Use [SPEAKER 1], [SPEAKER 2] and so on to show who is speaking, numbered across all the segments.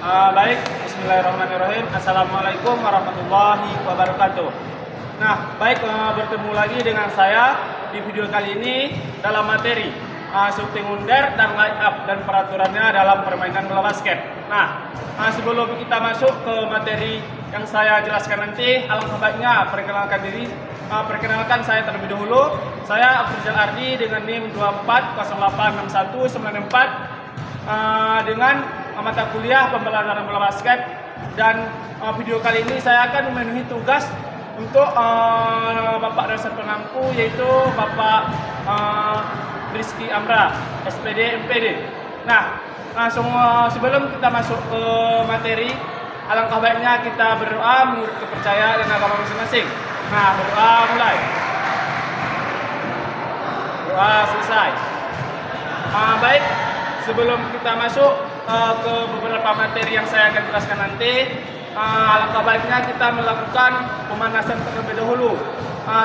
[SPEAKER 1] Baik, bismillahirrahmanirrahim. Assalamualaikum warahmatullahi wabarakatuh. Nah, baik, bertemu lagi dengan saya di video kali ini dalam materi shooting under dan line up dan peraturannya dalam permainan bola basket. Nah, sebelum kita masuk ke materi yang saya jelaskan nanti, alangkah baiknya perkenalkan saya terlebih dahulu. Saya Afrizal Ardi dengan NIM 24086194 dengan mata kuliah pembelajaran bola basket, dan video kali ini saya akan memenuhi tugas untuk Bapak dosen pengampu, yaitu Bapak Rizky Amra, SPD MPD. Nah, sebelum kita masuk ke materi, alangkah baiknya kita berdoa menurut kepercayaan dan agama masing-masing. Nah, berdoa mulai. Doa selesai. Baik, sebelum kita masuk ke beberapa materi yang saya akan jelaskan nanti, alangkah baiknya kita melakukan pemanasan terlebih dahulu.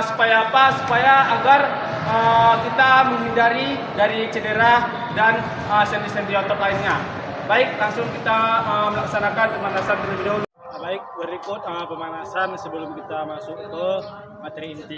[SPEAKER 1] Supaya apa? Supaya agar kita menghindari dari cedera dan sendi-sendi otot lainnya. Baik, langsung kita melaksanakan pemanasan terlebih dahulu. Baik, berikut pemanasan sebelum kita masuk ke materi inti.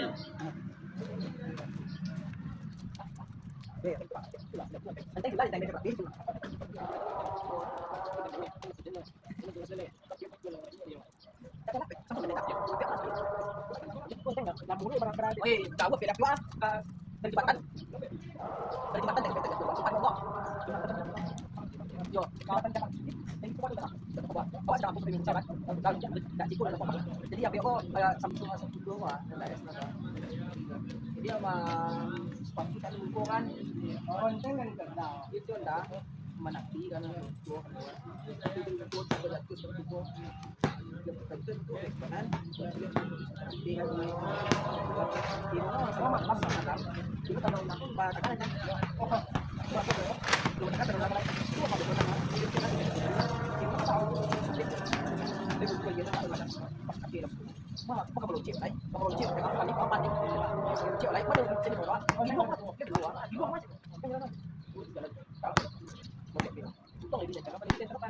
[SPEAKER 2] Dia mah sepatu kan ukuran konten kan kenal itu ndak menakti kan itu kan selamat laksanakan itu kalau nakun bahkan kan maka belum cek lain, kalau cek dengan panik panik, cek lain pada cek di bawah, di bawah masuk, di luar, di bawah masuk, untung ini jangan pada kita terapa,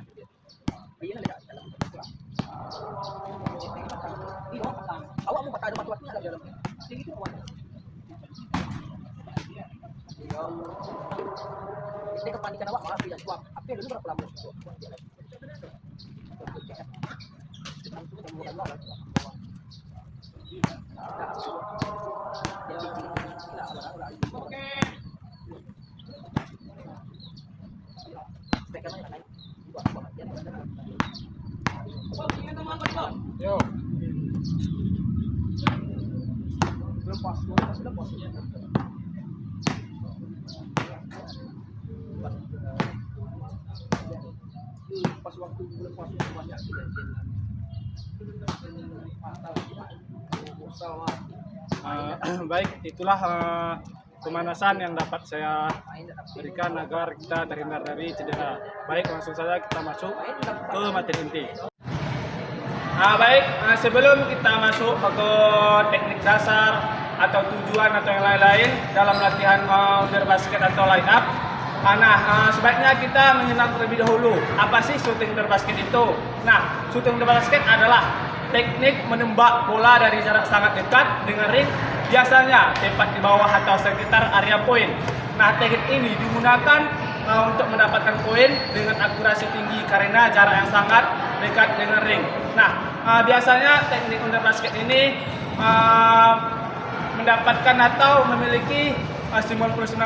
[SPEAKER 2] ini ada dalam kurang, di bawah pasang, awak mau pakai ada matuannya ada dalam, jadi itu awak, ini kepanikan awak malah tidak kuat, apa yang dulu berapa lama?
[SPEAKER 1] Yo.
[SPEAKER 2] Lepas pas waktu lepas banyak kejadian.
[SPEAKER 1] Baik, itulah pemanasan yang dapat saya berikan agar kita terhindar dari cedera. Baik, langsung saja kita masuk ke materi inti. Baik, sebelum kita masuk ke teknik dasar atau tujuan atau yang lain-lain dalam latihan under basket atau line up, sebaiknya kita mengenal terlebih dahulu apa sih shooting under basket itu. Nah, shooting under basket adalah teknik menembak bola dari jarak sangat dekat dengan ring, biasanya tepat di bawah atau sekitar area poin. Nah, teknik ini digunakan untuk mendapatkan poin dengan akurasi tinggi karena jarak yang sangat dekat dengan ring. Nah, biasanya teknik under basket ini mendapatkan atau memiliki 99%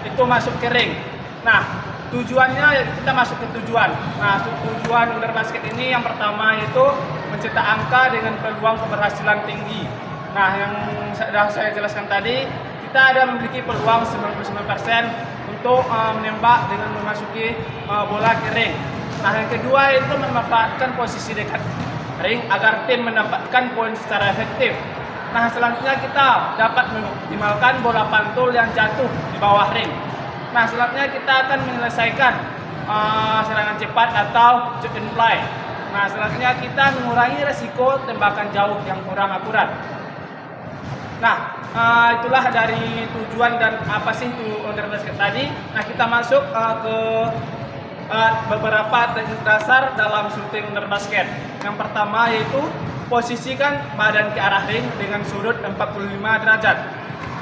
[SPEAKER 1] itu masuk ke ring. Nah, tujuannya kita masuk ke tujuan. Nah, tujuan under basket ini yang pertama yaitu mencetak angka dengan peluang keberhasilan tinggi. Nah, yang sudah saya jelaskan tadi, kita ada memiliki peluang 99% untuk menembak dengan memasuki bola ke ring. Nah, yang kedua itu memanfaatkan posisi dekat ring agar tim mendapatkan poin secara efektif. Nah, selanjutnya kita dapat mengoptimalkan bola pantul yang jatuh di bawah ring. Nah, selanjutnya kita akan menyelesaikan serangan cepat atau shoot and play. Nah, selanjutnya kita mengurangi resiko tembakan jauh yang kurang akurat. Nah, itulah dari tujuan dan apa sih itu under basket tadi. Nah, kita masuk ke beberapa teknik dasar dalam shooting under basket. Yang pertama yaitu posisikan badan ke arah ring dengan sudut 45 derajat.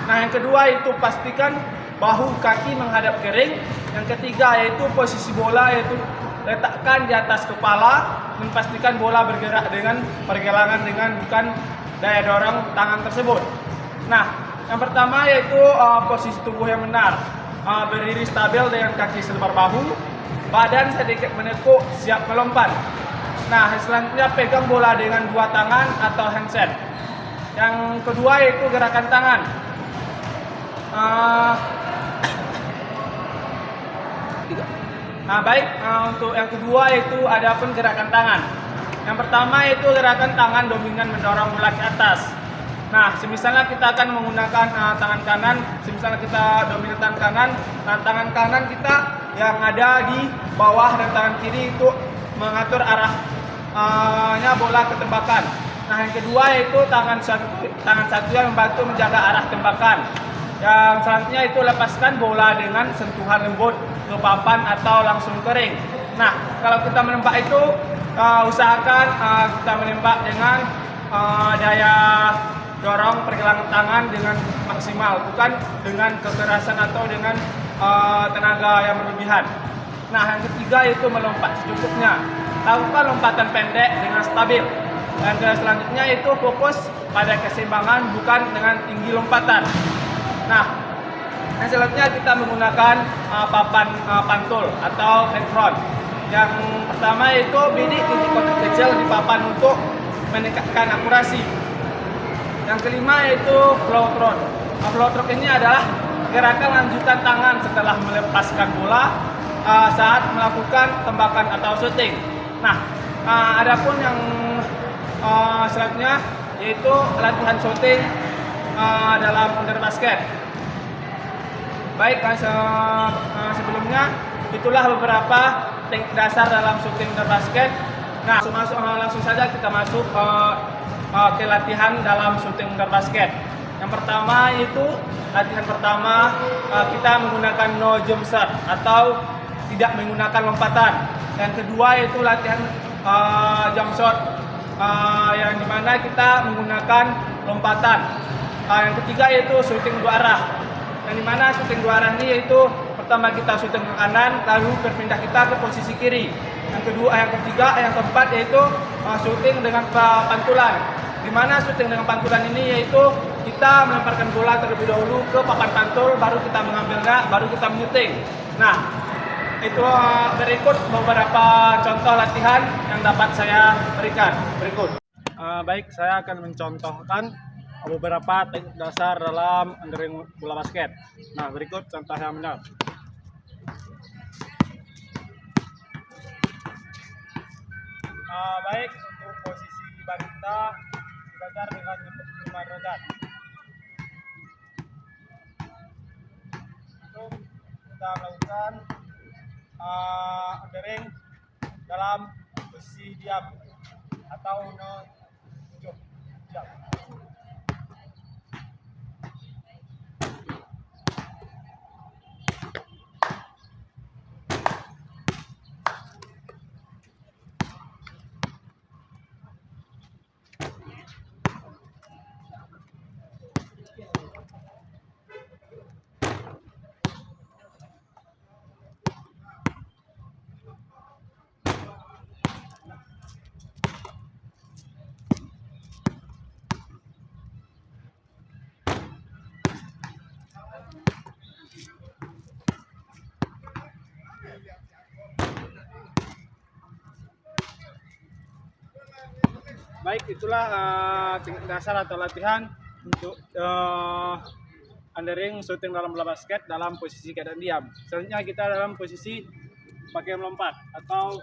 [SPEAKER 1] Nah, yang kedua itu pastikan bahu kaki menghadap ke ring. Yang ketiga yaitu posisi bola yaitu letakkan di atas kepala dan pastikan bola bergerak dengan pergelangan dengan bukan daya dorong tangan tersebut. Nah, yang pertama yaitu posisi tubuh yang benar. Berdiri stabil dengan kaki selebar bahu, badan sedikit menekuk, siap melompat. Nah, selanjutnya pegang bola dengan dua tangan atau handset. Yang kedua yaitu gerakan tangan. Untuk yang kedua yaitu ada pun gerakan tangan. Yang pertama yaitu gerakan tangan dominan mendorong bola ke atas. Nah, semisalnya kita akan menggunakan tangan kanan, semisalnya kita dominan tangan kanan, nah tangan kanan kita yang ada di bawah dan tangan kiri itu mengatur arahnya bola ke tembakan. Nah, yang kedua yaitu tangan satu yang membantu menjaga arah tembakan. Yang selanjutnya itu lepaskan bola dengan sentuhan lembut ke papan atau langsung ke ring. Nah, kalau kita menembak itu usahakan kita menembak dengan daya dorong pergelangan tangan dengan maksimal, bukan dengan kekerasan atau dengan tenaga yang berlebihan. Nah, yang ketiga itu melompat secukupnya. Lakukan lompatan pendek dengan stabil. Dan selanjutnya itu fokus pada keseimbangan, bukan dengan tinggi lompatan. Nah, yang selanjutnya kita menggunakan papan pantul atau background. Yang pertama itu bidik titik-titik kecil di papan untuk meningkatkan akurasi. Yang kelima yaitu flow throw. Flow throw ini adalah gerakan lanjutan tangan setelah melepaskan bola saat melakukan tembakan atau shooting. Nah, adapun yang selanjutnya yaitu latihan shooting dalam under basket. Baik, sebelumnya itulah beberapa teknik dasar dalam shooting under basket. Nah, langsung saja kita masuk ke latihan dalam shooting under basket. Yang pertama itu latihan pertama kita menggunakan no jump shot atau tidak menggunakan lompatan. Yang kedua itu latihan jump shot yang dimana kita menggunakan lompatan. Yang ketiga yaitu shooting dua arah. Yang dimana shooting dua arah ini yaitu pertama kita shooting ke kanan, lalu berpindah kita ke posisi kiri. Yang ketiga, yang keempat yaitu shooting dengan pantulan. Di mana shooting dengan pantulan ini yaitu kita melemparkan bola terlebih dahulu ke papan pantul, baru kita mengambilnya, baru kita menyuting. Nah, itu berikut beberapa contoh latihan yang dapat saya berikan. Berikut. Baik, saya akan mencontohkan beberapa teknik dasar dalam undering bola basket. Nah, berikut contoh yang benar. Baik, untuk posisi wanita belajar dengan 45 derajat. Untuk kita melakukan undering dalam posisi diam atau diam. Baik, itulah teknik dasar atau latihan untuk undering shooting dalam bola basket dalam posisi keadaan diam. Selanjutnya kita dalam posisi pakai melompat atau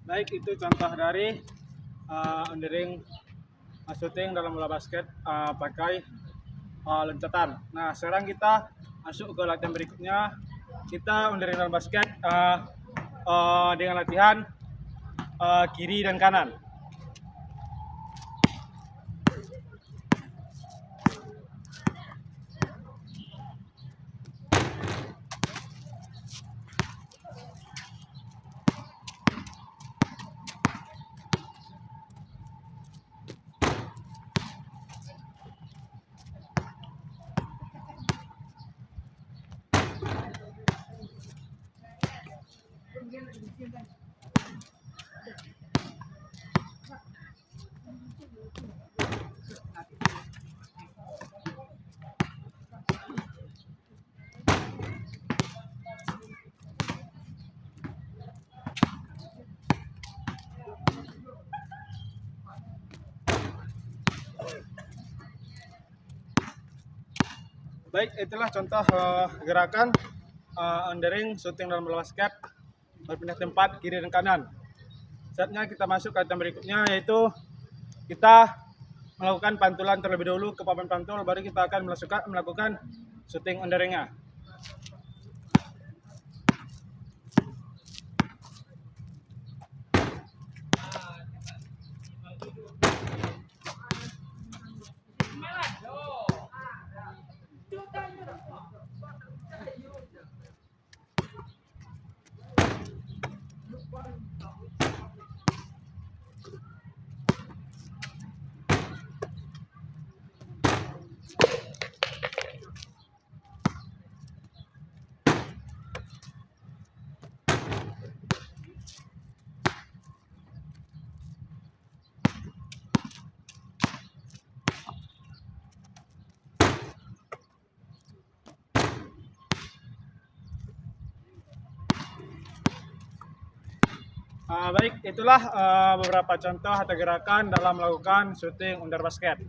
[SPEAKER 1] Baik, itu contoh dari undering shooting dalam bola basket pakai loncatan. Nah, sekarang kita masuk ke latihan berikutnya. Kita undering dalam basket dengan latihan kiri dan kanan. Baik, itulah contoh gerakan undering shooting dalam bola basket berpindah tempat kiri dan kanan. Saatnya kita masuk ke latihan berikutnya, yaitu kita melakukan pantulan terlebih dahulu ke papan pantul, baru kita akan melakukan shooting underingnya. Baik, itulah beberapa contoh atau gerakan dalam melakukan shooting under basket.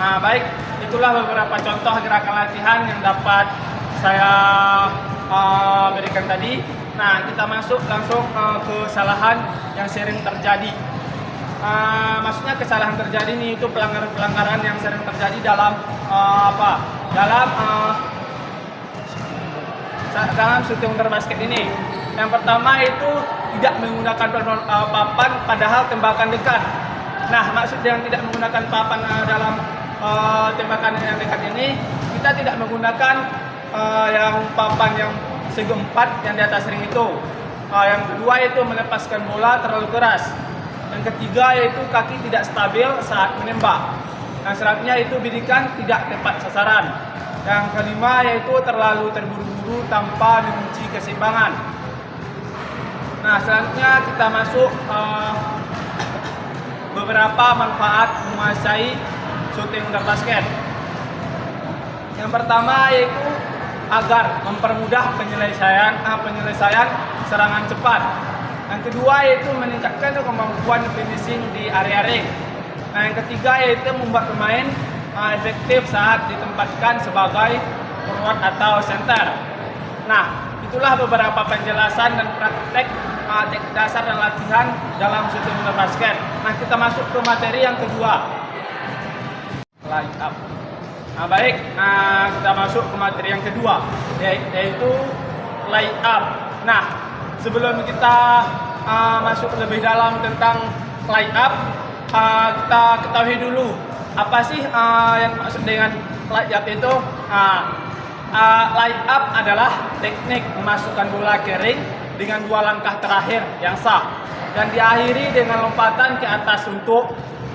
[SPEAKER 1] Baik, itulah beberapa contoh gerakan latihan yang dapat saya berikan tadi. Nah, kita masuk langsung ke kesalahan yang sering terjadi. Maksudnya kesalahan terjadi nih, itu pelanggaran yang sering terjadi dalam dalam shooting under basket ini. Yang pertama itu tidak menggunakan papan padahal tembakan dekat. Nah, maksud dengan tidak menggunakan papan dalam tembakan yang dekat ini, kita tidak menggunakan yang papan yang segi 4 yang di atas ring itu. Yang kedua itu melepaskan bola terlalu keras. Yang ketiga yaitu kaki tidak stabil saat menembak. Yang selanjutnya itu bidikan tidak tepat sasaran. Yang kelima yaitu terlalu terburu-buru tanpa mengunci keseimbangan. Nah, selanjutnya kita masuk beberapa manfaat menguasai shooting under basket. Yang pertama yaitu agar mempermudah penyelesaian serangan cepat. Yang kedua yaitu meningkatkan kemampuan finishing di area ring. Nah, yang ketiga yaitu membuat pemain efektif saat ditempatkan sebagai forward atau center. Nah, itulah beberapa penjelasan dan praktek teknik dasar dan latihan dalam shooting under basket. Nah, kita masuk ke materi yang kedua, line up. Nah, baik, kita masuk ke materi yang kedua, yaitu line up. Nah, sebelum kita masuk lebih dalam tentang line up, kita ketahui dulu apa sih yang maksud dengan line up itu. Line up adalah teknik memasukkan bola ke ring dengan 2 langkah terakhir yang sah dan diakhiri dengan lompatan ke atas untuk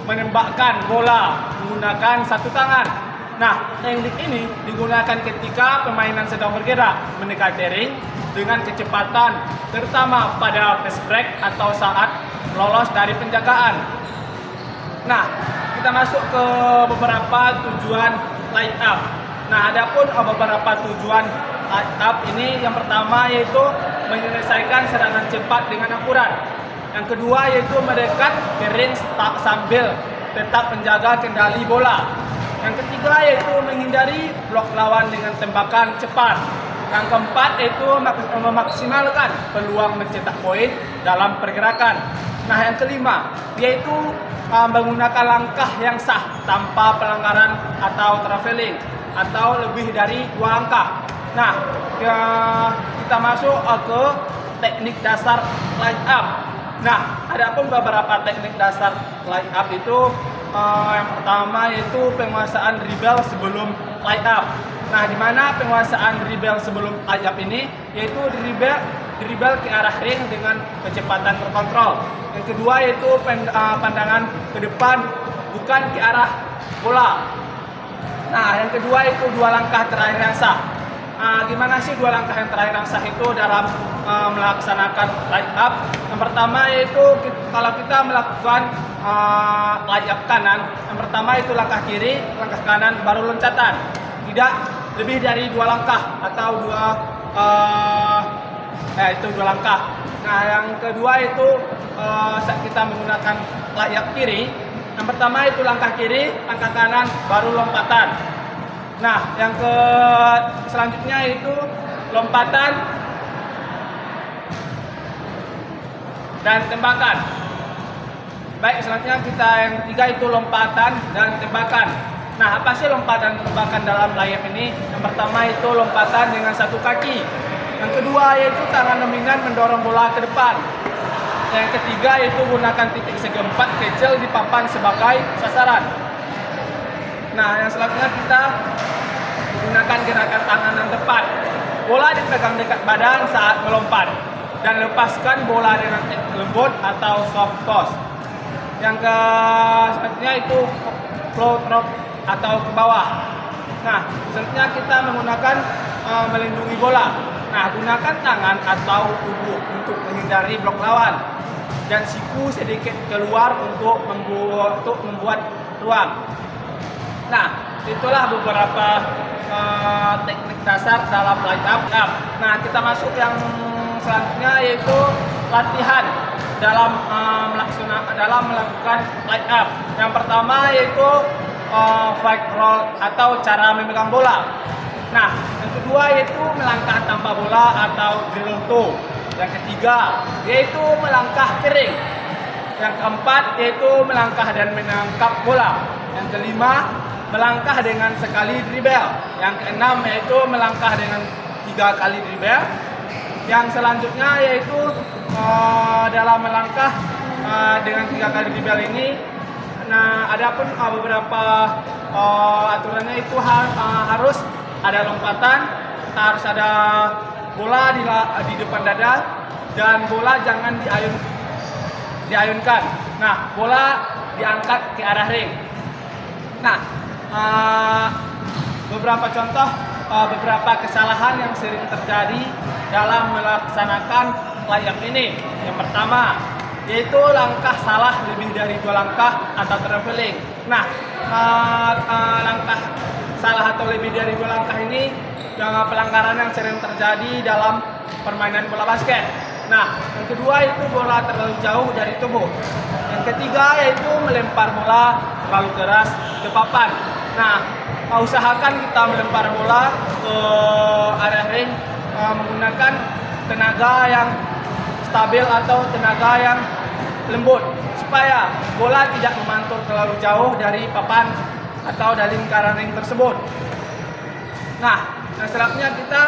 [SPEAKER 1] menembakkan bola menggunakan satu tangan. Nah, teknik ini digunakan ketika permainan sedang bergerak mendekati ring dengan kecepatan, terutama pada fast break atau saat lolos dari penjagaan. Nah, kita masuk ke beberapa tujuan line up. Nah, adapun beberapa tujuan line up ini, yang pertama yaitu menyelesaikan serangan cepat dengan akurat. Yang kedua yaitu mendekat ke ring sambil tetap menjaga kendali bola. Yang ketiga yaitu menghindari blok lawan dengan tembakan cepat. Yang keempat itu memaksimalkan peluang mencetak poin dalam pergerakan. Nah, yang kelima yaitu menggunakan langkah yang sah tanpa pelanggaran atau traveling atau lebih dari 2 langkah. Nah, kita masuk ke teknik dasar line up. Nah, ada pun beberapa teknik dasar line up itu yang pertama yaitu penguasaan dribble sebelum line up. Nah, di mana penguasaan dribble sebelum line up ini yaitu dribble ke arah ring dengan kecepatan terkontrol. Yang kedua yaitu pandangan ke depan bukan ke arah bola. Nah, yang kedua itu 2 langkah terakhir yang sah. Gimana sih 2 langkah yang terakhir yang sah itu dalam melaksanakan line up? Yang pertama yaitu kalau kita melakukan line up kanan, yang pertama itu langkah kiri, langkah kanan, baru loncatan. Tidak lebih dari 2 langkah atau itu 2 langkah. Nah, yang kedua itu saat kita menggunakan line up kiri, yang pertama itu langkah kiri, langkah kanan, baru lompatan. Nah, yang selanjutnya itu lompatan dan tembakan. Baik, selanjutnya kita yang ketiga itu lompatan dan tembakan. Nah, apa sih lompatan dan tembakan dalam layap ini? Yang pertama itu lompatan dengan 1 kaki. Yang kedua yaitu tangan dominan mendorong bola ke depan. Yang ketiga yaitu gunakan titik segi 4 kecil di papan sebagai sasaran. Nah, yang selanjutnya kita menggunakan gerakan tangan dan depan. Bola dipegang dekat badan saat melompat dan lepaskan bola dengan lembut atau soft toss. Yang selanjutnya itu float drop atau ke bawah. Nah, selanjutnya kita menggunakan melindungi bola. Nah, gunakan tangan atau tubuh untuk menghindari blok lawan dan siku sedikit keluar untuk membuat ruang. Nah, itulah beberapa teknik dasar dalam line up. Nah, kita masuk yang selanjutnya yaitu latihan dalam melakukan line up. Yang pertama yaitu fight roll atau cara memegang bola. Nah, yang kedua yaitu melangkah tanpa bola atau drill toe. Yang ketiga yaitu melangkah kering. Yang keempat yaitu melangkah dan menangkap bola. Yang kelima melangkah dengan sekali dribble. Yang keenam yaitu melangkah dengan 3 kali dribble. Yang selanjutnya yaitu dalam melangkah dengan 3 kali dribble ini. Nah, adapun beberapa aturannya itu harus ada lompatan, harus ada bola di depan dada, dan bola jangan diayunkan. Nah, bola diangkat ke arah ring. Nah, beberapa contoh beberapa kesalahan yang sering terjadi dalam melaksanakan layap ini. Yang pertama yaitu langkah salah lebih dari 2 langkah atau traveling. Nah, langkah salah atau lebih dari 2 langkah ini pelanggaran yang sering terjadi dalam permainan bola basket. Nah, yang kedua itu bola terlalu jauh dari tubuh. Yang ketiga yaitu melempar bola terlalu keras ke papan. Nah, usahakan kita melempar bola ke area ring menggunakan tenaga yang stabil atau tenaga yang lembut supaya bola tidak memantul terlalu jauh dari papan atau dari lingkaran ring tersebut. Nah, selanjutnya kita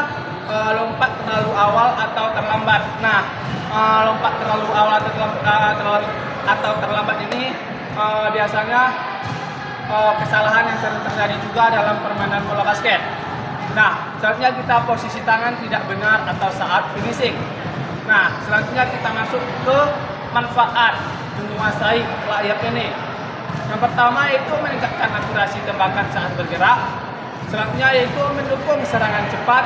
[SPEAKER 1] lompat terlalu awal atau terlambat. Nah, lompat terlalu awal atau terlambat ini biasanya kesalahan yang sering terjadi juga dalam permainan bola basket. Nah, selanjutnya kita posisi tangan tidak benar atau saat finishing. Nah, selanjutnya kita masuk ke manfaat menguasai layap ini. Yang pertama yaitu meningkatkan akurasi tembakan saat bergerak. Selanjutnya yaitu mendukung serangan cepat.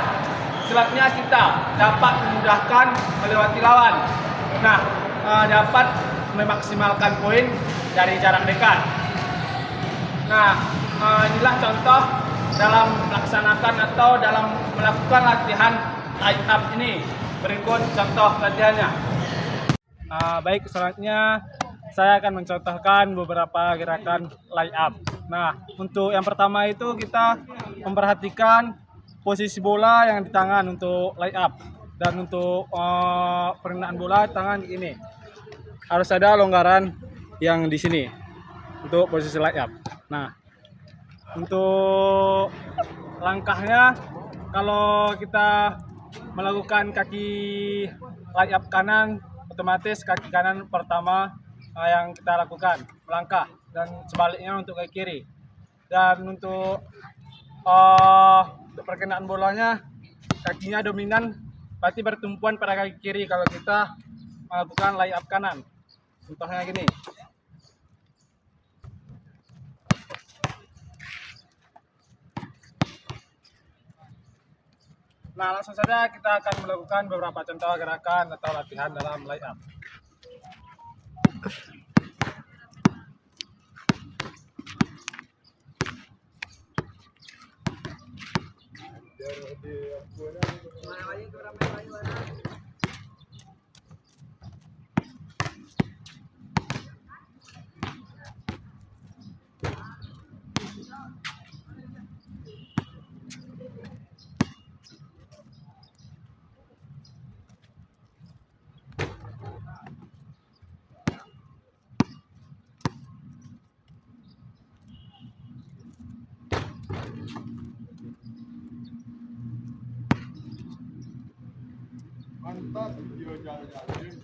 [SPEAKER 1] Selanjutnya kita dapat memudahkan melewati lawan. Nah, dapat memaksimalkan poin dari jarak dekat. Nah, inilah contoh dalam melaksanakan atau dalam melakukan latihan line up ini. Berikut contoh latihannya. Baik, selanjutnya saya akan mencontohkan beberapa gerakan line up. Nah, untuk yang pertama itu kita memperhatikan posisi bola yang di tangan untuk lay up, dan untuk penggunaan bola tangan ini harus ada longgaran yang di sini untuk posisi lay up. Nah, untuk langkahnya, kalau kita melakukan kaki lay up kanan, otomatis kaki kanan pertama yang kita lakukan melangkah, dan sebaliknya untuk kaki kiri. Dan untuk perkenaan bolanya, kakinya dominan berarti bertumpuan pada kaki kiri kalau kita melakukan lay up kanan. Contohnya gini. Nah, langsung saja kita akan melakukan beberapa contoh gerakan atau latihan dalam lay up. Mantap video jalan-jalan.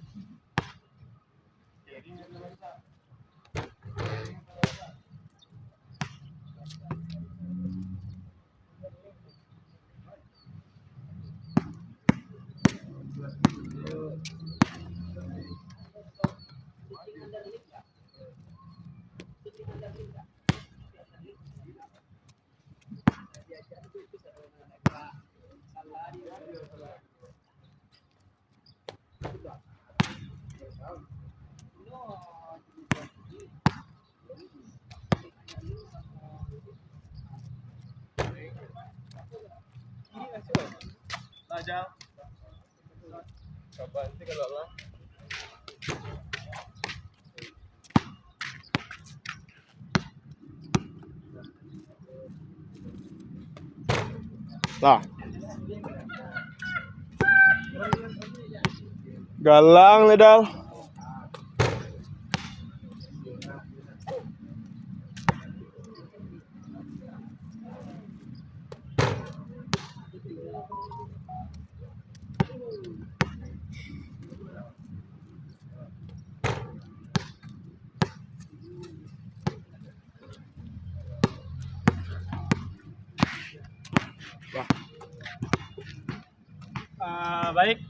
[SPEAKER 1] Aja. Kapan sih kalau lah? Lah. Galang ledal. Baik,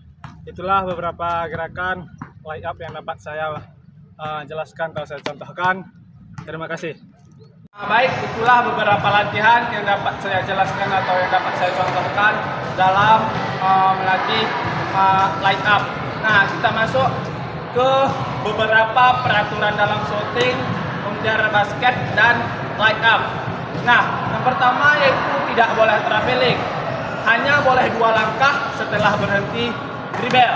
[SPEAKER 1] itulah beberapa gerakan lay up yang dapat saya jelaskan atau saya contohkan. Terima kasih. Baik, itulah beberapa latihan yang dapat saya jelaskan atau yang dapat saya contohkan dalam melatih lay up. Nah, kita masuk ke beberapa peraturan dalam shooting, mengejar basket, dan lay up. Nah, yang pertama yaitu tidak boleh traveling. Hanya boleh 2 langkah setelah berhenti dribble.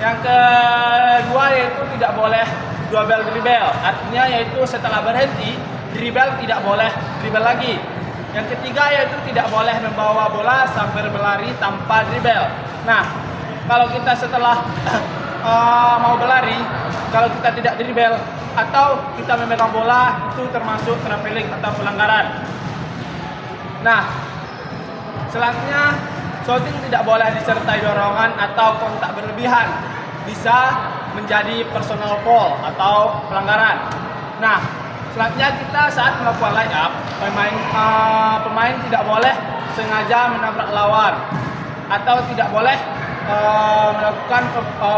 [SPEAKER 1] Yang kedua yaitu tidak boleh double dribble. Artinya yaitu setelah berhenti dribble tidak boleh dribble lagi. Yang ketiga yaitu tidak boleh membawa bola sambil berlari tanpa dribble. Nah, kalau kita setelah mau berlari, kalau kita tidak dribble atau kita memegang bola, itu termasuk traveling atau pelanggaran. Nah, selanjutnya, shooting tidak boleh disertai dorongan atau kontak berlebihan. Bisa menjadi personal foul atau pelanggaran. Nah, selanjutnya kita saat melakukan lay up, pemain tidak boleh sengaja menabrak lawan atau tidak boleh melakukan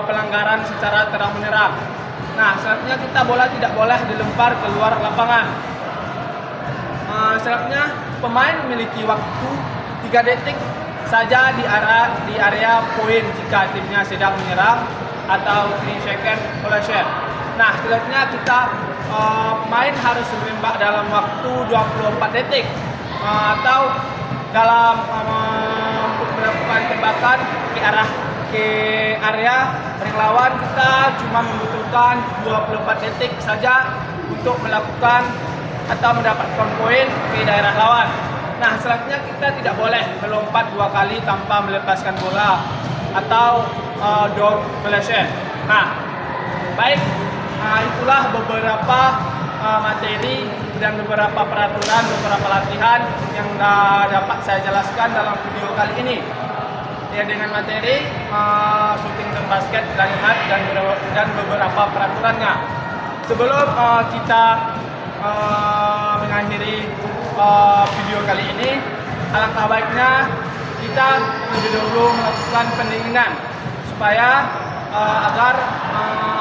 [SPEAKER 1] pelanggaran secara terang-menerang. Nah, selanjutnya kita bola tidak boleh dilempar keluar lapangan. Selanjutnya, pemain memiliki waktu 3 detik saja di area poin jika timnya sedang menyerang, atau 3 second possession. Nah, selanjutnya kita pemain harus menembak dalam waktu 24 detik atau dalam untuk melakukan tembakan ke area ring lawan, kita cuma membutuhkan 24 detik saja untuk melakukan atau mendapatkan poin ke daerah lawan. Nah, selanjutnya kita tidak boleh melompat 2 kali tanpa melepaskan bola atau down collision. Nah, baik, itulah beberapa materi dan beberapa peraturan, beberapa latihan yang dapat saya jelaskan dalam video kali ini. Ya, dengan materi shooting basket dari hat dan beberapa peraturannya. Sebelum kita mengakhiri video kali ini, alangkah baiknya kita lebih dahulu melakukan pendinginan supaya agar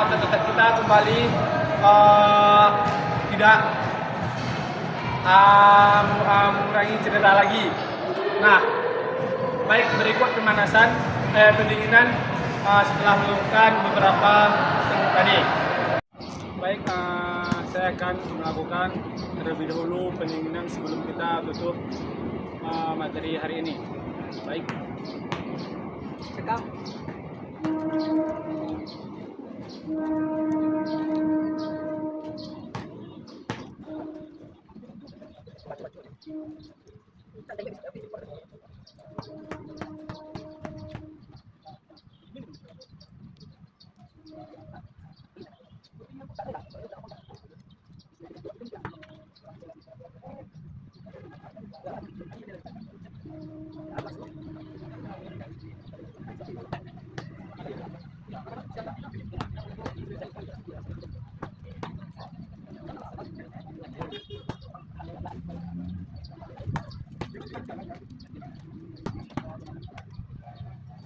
[SPEAKER 1] otot kita kembali tidak mengurangi cedera lagi. Nah, baik, berikut pemanasan pendinginan setelah melakukan beberapa teknik tadi. Baik, saya akan melakukan terlebih dahulu pendinginan sebelum kita tutup materi hari ini. Baik.
[SPEAKER 2] Cekap.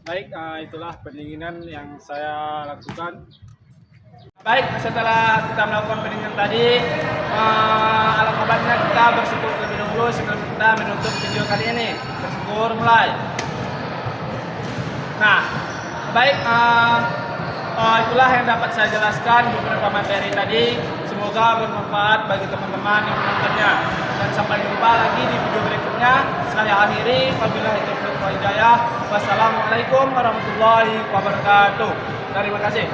[SPEAKER 1] Baik, itulah pendinginan yang saya lakukan. Baik, setelah kita melakukan pendinginan tadi, alangkah baiknya kita bersyukur terlebih dahulu sebelum kita menutup video kali ini. Bersyukur mulai. Nah, baik, itulah yang dapat saya jelaskan beberapa materi tadi. Semoga bermanfaat bagi teman-teman yang menontonnya. Dan sampai jumpa lagi di video berikutnya. Saya akhiri, wabillahi taufiq wal hidayah. Wassalamualaikum warahmatullahi wabarakatuh. Terima kasih.